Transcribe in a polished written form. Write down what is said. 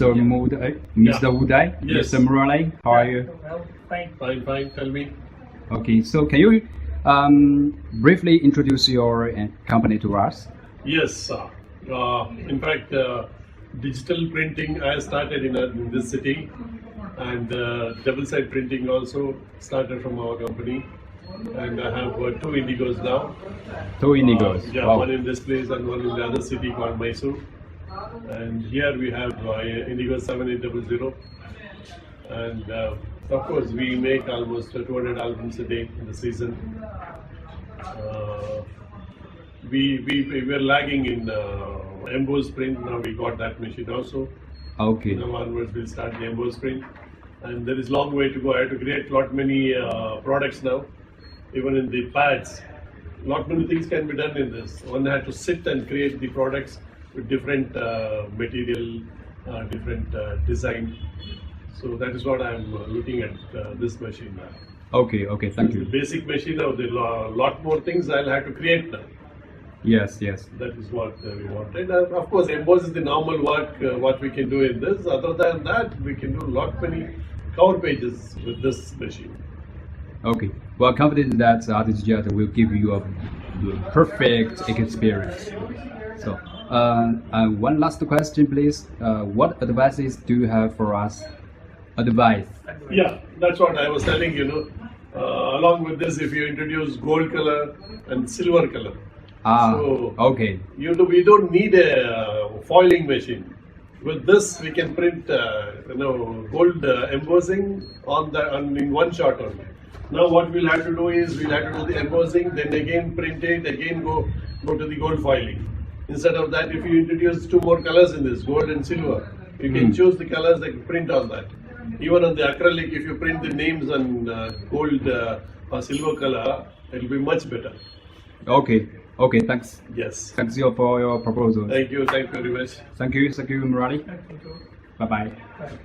Mr. Mr. Udai, Yes. Mr. Murali, how are you? Well, fine. Fine. Tell me. Okay, so can you briefly introduce your company to us? Yes. In fact, digital printing I started in this city, and double-side printing also started from our company. And I have 2 Indigos now. 2 Indigos. Yeah, Wow. one in this place and one in the other city called Mysore. And here we have Indigo 7800. And of course, we make almost 200 albums a day in the season. We were lagging in embossed print. Now we got that machine also. Okay. Now onwards we'll start the embossed print. And there is long way to go. I have to create lot many products now. Even in the pads, lot many things can be done in this. One had to sit and create the products with different material, different design. So that is what I am looking at this machine now. Okay, thank you. The basic machine now, there are lot more things I'll have to create now. Yes. That is what we wanted. And of course, emboss is the normal work, what we can do in this. Other than that, we can do lot many cover pages with this machine. Okay. Well, confident that artisJet will give you a perfect experience. So, one last question, please. What advices do you have for us? Advice. Yeah, that's what I was telling you. Along with this, if you introduce gold color and silver color, Okay. we don't need a foiling machine. With this, we can print gold embossing in one shot only. Now what we'll have to do is we'll have to do the embossing, then again print it, again go to the gold foiling. Instead of that, if you introduce 2 more colors in this, gold and silver, you can choose the colors that print on that. Even on the acrylic, if you print the names on gold or silver color, it will be much better. Okay, thanks. Yes. Thanks for your proposal. Thank you very much. Thank you, Murali. Thank you. Bye-bye. Bye.